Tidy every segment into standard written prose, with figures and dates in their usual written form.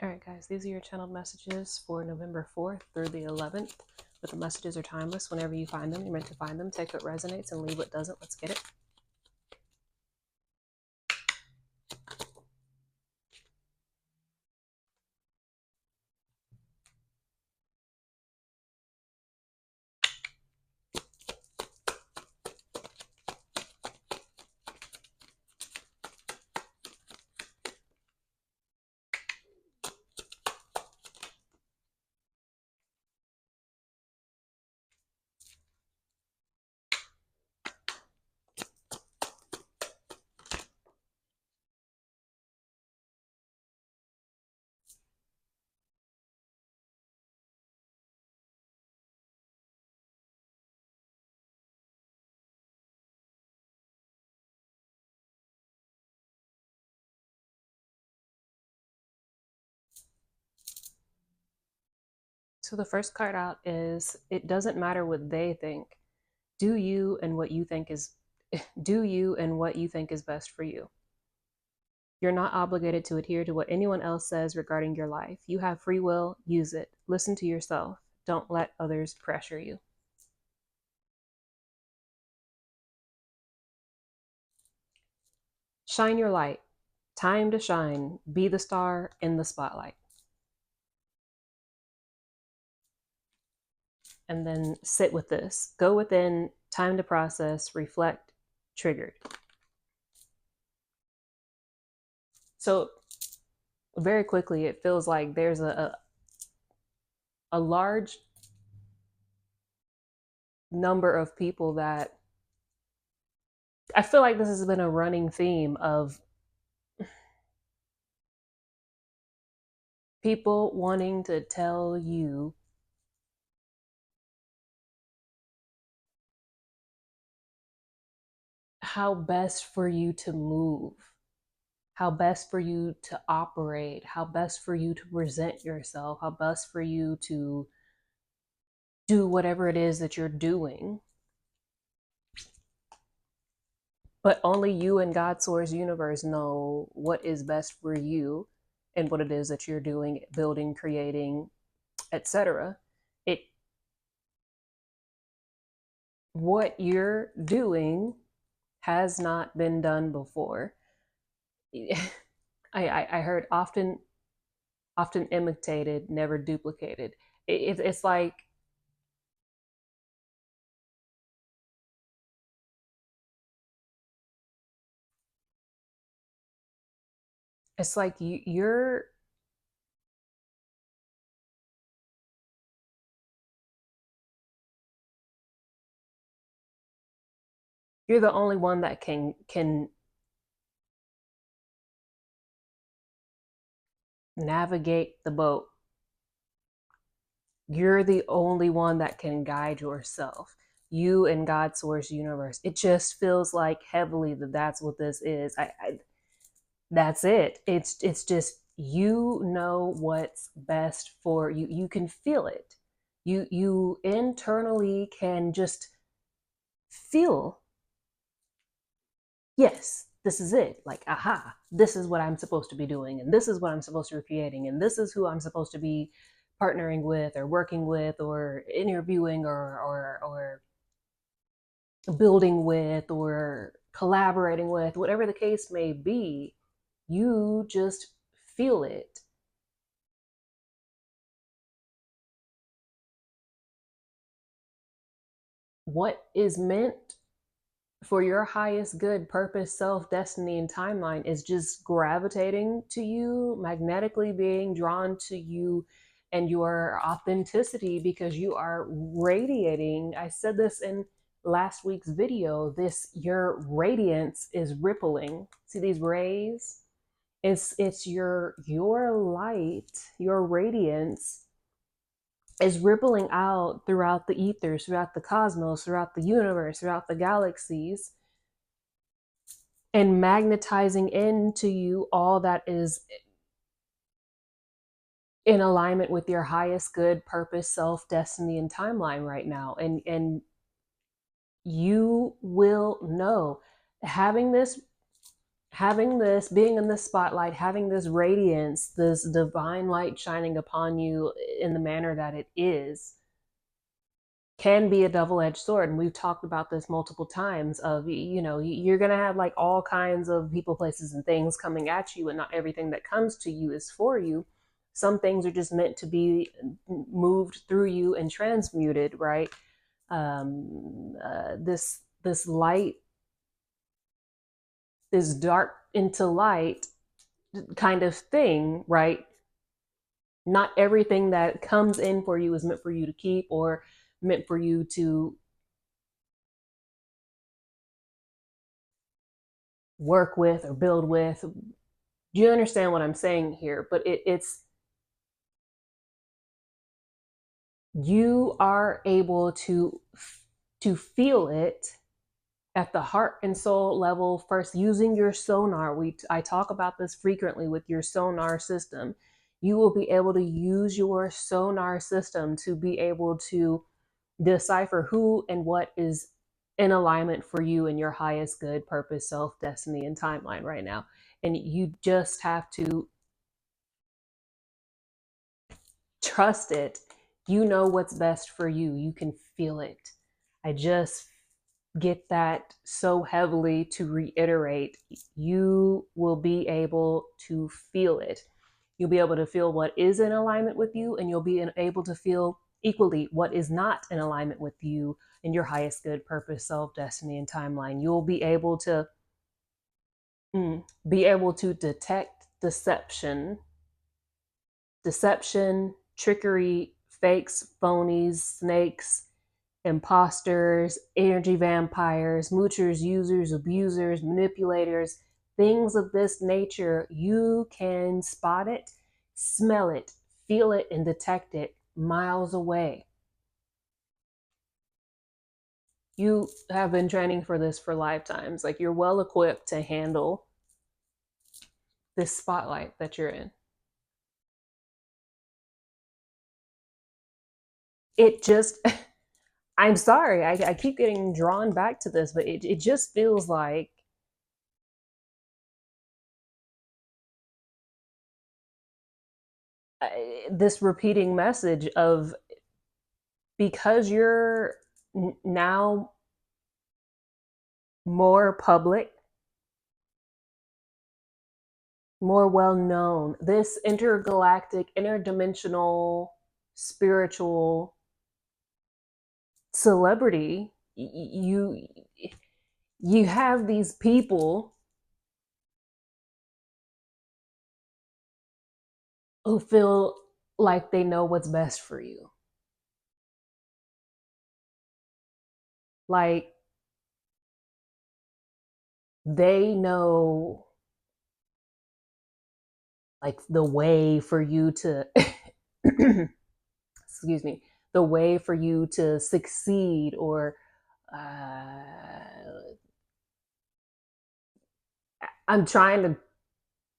All right, guys, these are your channeled messages for November 4th through the 11th. But the messages are timeless. Whenever you find them, you're meant to find them. Take what resonates and leave what doesn't. Let's get it. So the first card out is, it doesn't matter what they think. Do you and what you think is do you and what you think is best for you. You're not obligated to adhere to what anyone else says regarding your life. You have free will, use it. Listen to yourself. Don't let others pressure you. Shine your light. Time to shine. Be the star in the spotlight. And then sit with this. Go within, time to process, reflect, triggered. So very quickly, it feels like there's a large number of people that, I feel like this has been a running theme of people wanting to tell you how best for you to move, how best for you to operate, how best for you to present yourself, how best for you to do whatever it is that you're doing. But only you and God Source Universe know what is best for you and what it is that you're doing, building, creating, etc. It What you're doing has not been done before. I heard often imitated, never duplicated. It's like, you're the only one that can navigate the boat. You're the only one that can guide yourself. You and God Source Universe. It just feels like heavily that that's what this is. That's it. It's just, you know what's best for you. You can feel it. You internally can just feel, yes, this is it. Like, aha, this is what I'm supposed to be doing, and this is what I'm supposed to be creating, and this is who I'm supposed to be partnering with or working with or interviewing or building with or collaborating with, whatever the case may be. You just feel it. What is meant for your highest good, purpose, self, destiny, and timeline is just gravitating to you, magnetically being drawn to you and your authenticity, because you are radiating. I said this in last week's video. Your radiance is rippling. See these rays? It's your light, your radiance is rippling out throughout the ethers, throughout the cosmos, throughout the universe, throughout the galaxies, and magnetizing into you all that is in alignment with your highest good, purpose, self, destiny, and timeline right now. And you will know, having this having this, being in the spotlight, having this radiance, this divine light shining upon you in the manner that it is, can be a double-edged sword. And we've talked about this multiple times of, you're going to have like all kinds of people, places, and things coming at you, and not everything that comes to you is for you. Some things are just meant to be moved through you and transmuted, right? This light, this dark into light kind of thing, right? Not everything that comes in for you is meant for you to keep or meant for you to work with or build with. Do you understand what I'm saying here? But it's you are able to feel it at the heart and soul level first, using your sonar. I talk about this frequently with your sonar system. You will be able to use your sonar system to be able to decipher who and what is in alignment for you in your highest good, purpose, self, destiny, and timeline right now. And you just have to trust it. You know what's best for you. You can feel it. I just get that so heavily to reiterate. You will be able to feel it. You'll be able to feel what is in alignment with you, and you'll be able to feel equally what is not in alignment with you in your highest good, purpose, self, destiny, and timeline. You'll be able to detect deception, trickery, fakes, phonies, snakes, imposters, energy vampires, moochers, users, abusers, manipulators, things of this nature. You can spot it, smell it, feel it, and detect it miles away. You have been training for this for lifetimes. Like, you're well equipped to handle this spotlight that you're in. It just, I'm sorry, I keep getting drawn back to this, but it just feels like this repeating message of, because you're now more public, more well known, this intergalactic, interdimensional, spiritual celebrity, you have these people who feel like they know what's best for you. Like, they know, like, the way for you to excuse me, the way for you to succeed, or I'm trying to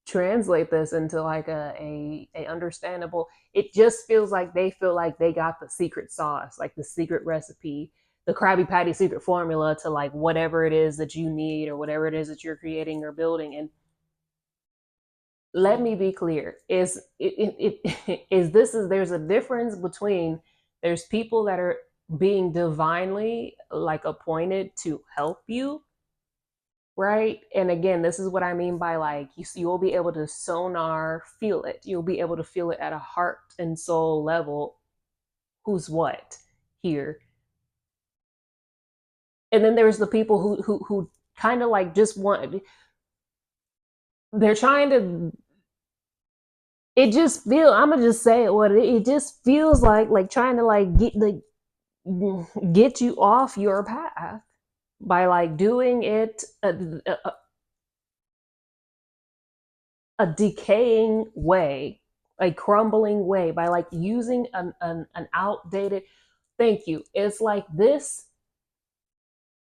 translate this into like a understandable. It just feels like they feel like they got the secret sauce, like the secret recipe, the Krabby Patty secret formula to like whatever it is that you need or whatever it is that you're creating or building. And let me be clear: there's a difference between, there's people that are being divinely like appointed to help you, right? And again, this is what I mean by like, you'll be able to sonar feel it. You'll be able to feel it at a heart and soul level. Who's what here? And then there's the people who kind of like just want. They're trying to. It just feel. I'm gonna just say it. What it just feels like trying to like get you off your path by like doing it a decaying way, a crumbling way, by like using an outdated. Thank you. It's like this,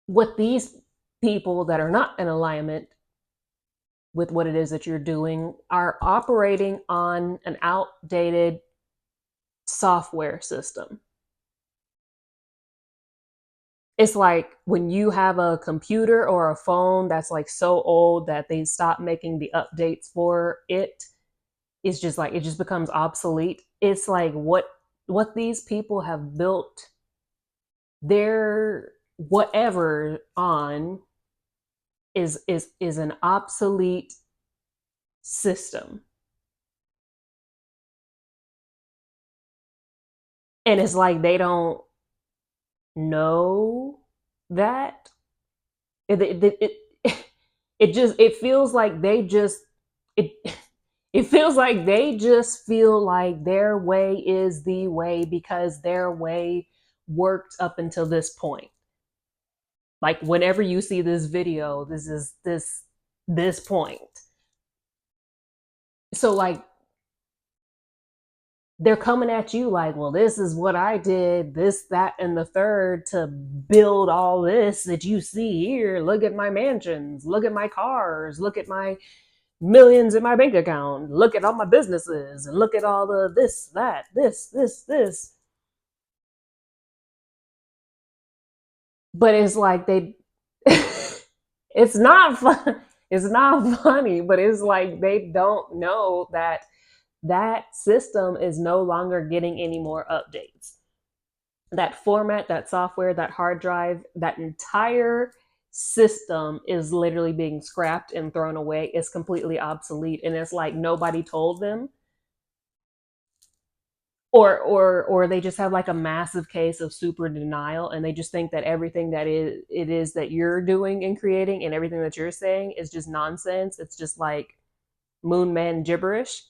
what these people that are not in alignment with what it is that you're doing are operating on an outdated software system. It's like when you have a computer or a phone that's like so old that they stop making the updates for it, it's just like it just becomes obsolete. It's like what these people have built their whatever on is an obsolete system. And it's like they don't know that it it just it feels like they just it it feels like they just feel like their way is the way because their way worked up until this point. Like whenever you see this video, this is this point. So like they're coming at you like, well, this is what I did, this, that, and the third to build all this that you see here. Look at my mansions, look at my cars, look at my millions in my bank account, look at all my businesses, and look at all the this, that, this. But it's like they, it's not fun. It's not funny, but it's like they don't know that that system is no longer getting any more updates. That format, that software, that hard drive, that entire system is literally being scrapped and thrown away. It's completely obsolete. And it's like nobody told them. Or they just have like a massive case of super denial and they just think that everything that it is that you're doing and creating and everything that you're saying is just nonsense. It's just like moon man gibberish.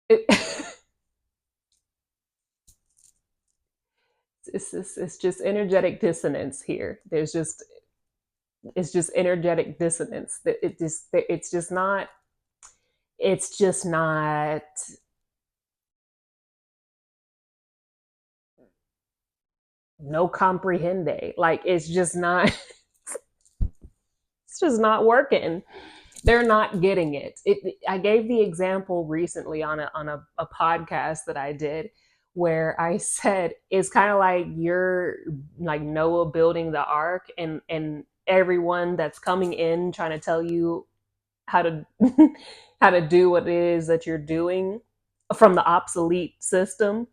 It, it's just energetic dissonance here. There's just it's just energetic dissonance. It's just not no comprehende. Like it's just not it's just not working. They're not getting it. I gave the example recently on a podcast that I did where I said it's kind of like you're like Noah building the ark and everyone that's coming in trying to tell you how to how to do what it is that you're doing from the obsolete system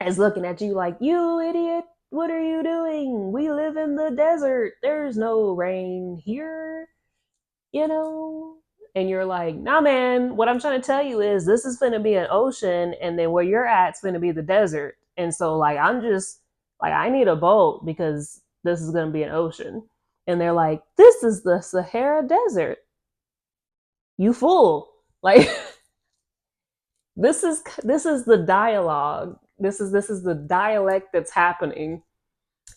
is looking at you like, you idiot, what are you doing? We live in the desert. There's no rain here, you know? And you're like, nah, man, what I'm trying to tell you is this is going to be an ocean, and then where you're at's going to be the desert. And so, like, I'm just, like, I need a boat because this is going to be an ocean. And they're like, this is the Sahara Desert. You fool. Like, this is the dialogue. This is the dialect that's happening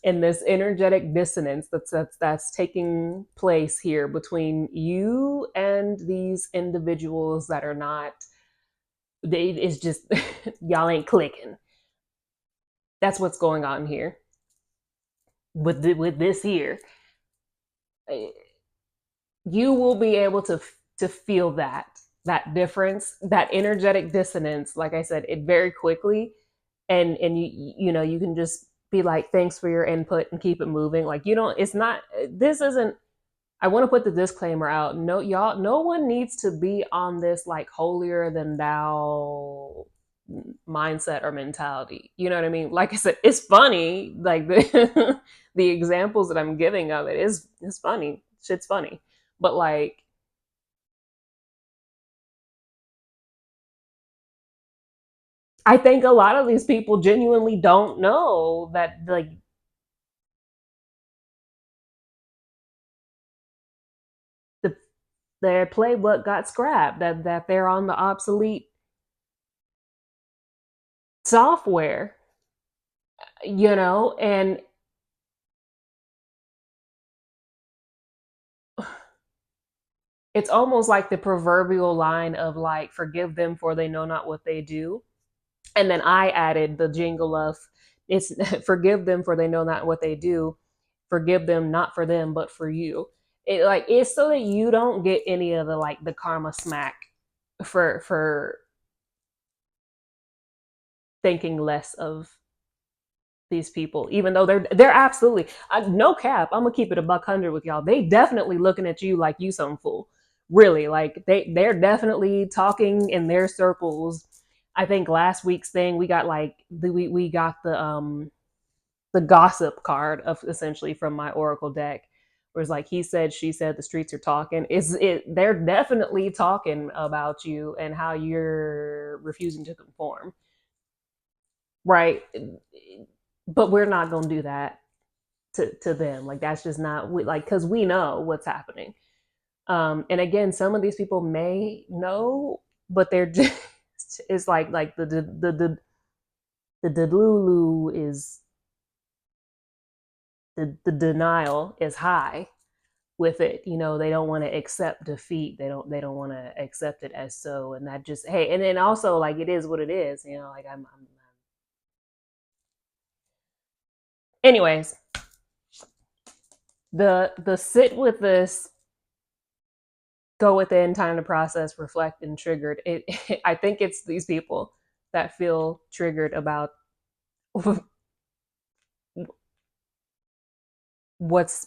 in this energetic dissonance that's taking place here between you and these individuals that are not they it's just y'all ain't clicking. That's what's going on here with this here. You will be able to feel that difference, that energetic dissonance, like I said, it very quickly. And you know, you can just be like, thanks for your input and keep it moving. Like you don't it's not this isn't I want to put the disclaimer out. No, y'all, no one needs to be on this like holier than thou mindset or mentality. You know what I mean? Like I said, it's funny. Like the the examples that I'm giving of it is funny. Shit's funny. But like I think a lot of these people genuinely don't know that like the their playbook got scrapped, that they're on the obsolete software, you know, and it's almost like the proverbial line of like, forgive them for they know not what they do. And then I added the jingle of it's forgive them for they know not what they do. Forgive them not for them, but for you. It like it's so that you don't get any of the like the karma smack for thinking less of these people, even though they're absolutely, no cap. I'm gonna keep it a buck hundred with y'all. They definitely looking at you like you some fool. Really, like they're definitely talking in their circles. I think last week's thing we got like we got the gossip card of essentially from my oracle deck, where it's like he said, she said, the streets are talking. Is it? They're definitely talking about you and how you're refusing to conform, right? But we're not gonna do that to them. Like that's just not like because we know what's happening. And again, some of these people may know, but they're just it's like the delulu is the denial is high with it. You know, they don't want to accept defeat. They don't want to accept it as so. And that just, hey, and then also like it is what it is. You know, like I'm anyways, the sit with this, go within, time to process, reflect, and triggered. I think it's these people that feel triggered about what's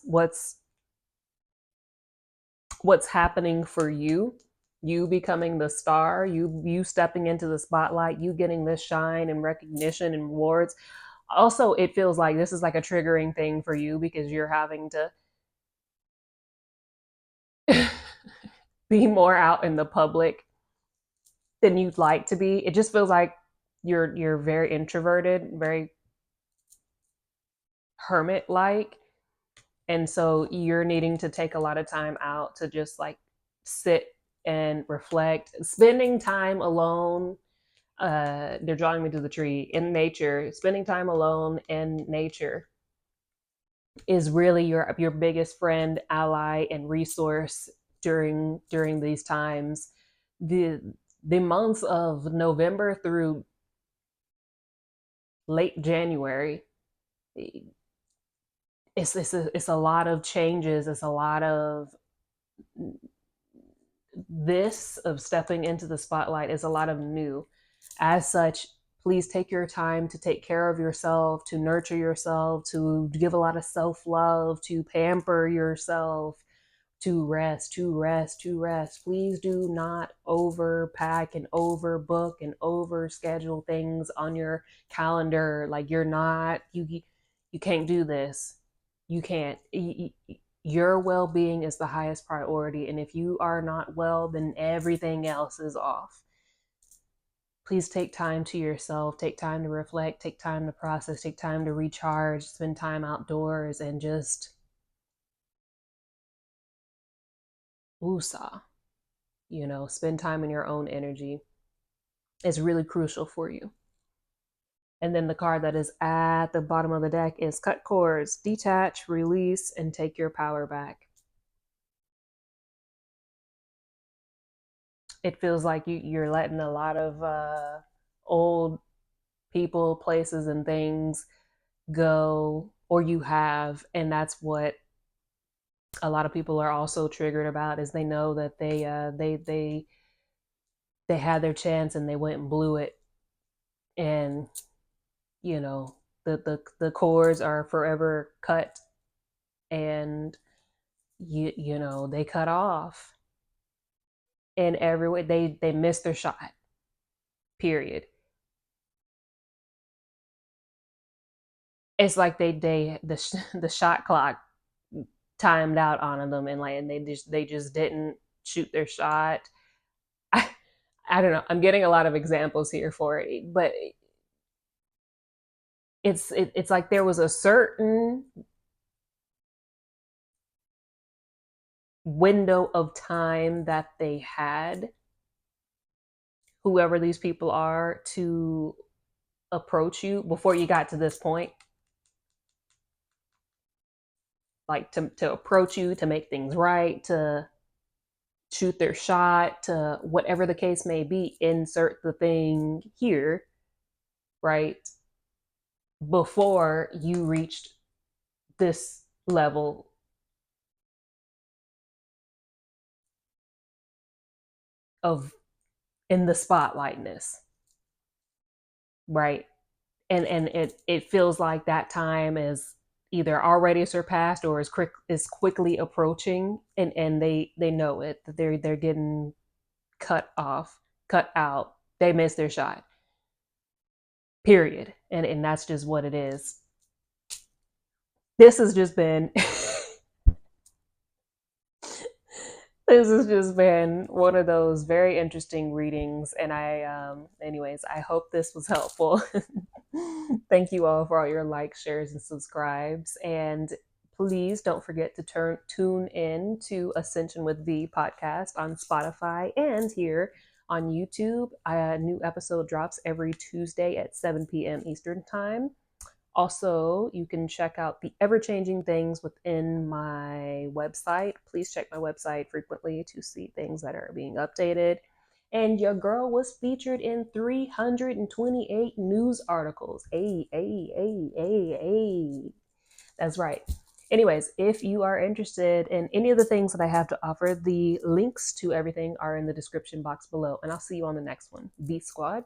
what's happening for you, you becoming the star, you stepping into the spotlight, you getting this shine and recognition and rewards. Also, it feels like this is like a triggering thing for you because you're having to be more out in the public than you'd like to be. It just feels like you're very introverted, very hermit like, and so you're needing to take a lot of time out to just like sit and reflect, spending time alone. They're drawing me to the tree in nature. Spending time alone in nature is really your biggest friend, ally, and resource during these times. The months of November through late January, it's a lot of changes. It's a lot of this of stepping into the spotlight is a lot of new. As such, please take your time to take care of yourself, to nurture yourself, to give a lot of self love, to pamper yourself, to rest, to rest, to rest. Please do not overpack and overbook and overschedule things on your calendar. Like you're not, you can't do this. You can't. Your well being is the highest priority. And if you are not well, then everything else is off. Please take time to yourself, take time to reflect, take time to process, take time to recharge, spend time outdoors, and just woosah. You know, spend time in your own energy is really crucial for you. And then the card that is at the bottom of the deck is cut cords, detach, release, and take your power back. It feels like you're letting a lot of old people, places, and things go, or you have, and that's what a lot of people are also triggered about. Is they know that they had their chance and they went and blew it, and you know the cords are forever cut, and you know they cut off in every way. They missed their shot. Period. It's like the shot clock timed out on them, and like and they just didn't shoot their shot. I, I don't know. I'm getting a lot of examples here for it, but it's like there was a certain window of time that they had, whoever these people are, to approach you before you got to this point, like to approach you, to make things right, to shoot their shot, to whatever the case may be, insert the thing here, right? Before you reached this level of in the spotlightness, right? and it feels like that time is either already surpassed or is quickly approaching, and they know it, that they're getting cut off, cut out. They missed their shot. Period. And that's just what it is. This has just been this has just been one of those very interesting readings, and anyways, I hope this was helpful. Thank you all for all your likes, shares, and subscribes, and please don't forget to tune in to Ascension with V podcast on Spotify and here on YouTube. A new episode drops every Tuesday at 7 p.m. Eastern Time. Also, you can check out the ever changing things within my website. Please check my website frequently to see things that are being updated. And your girl was featured in 328 news articles. Hey. That's right. Anyways, if you are interested in any of the things that I have to offer, the links to everything are in the description box below. And I'll see you on the next one. V Squad.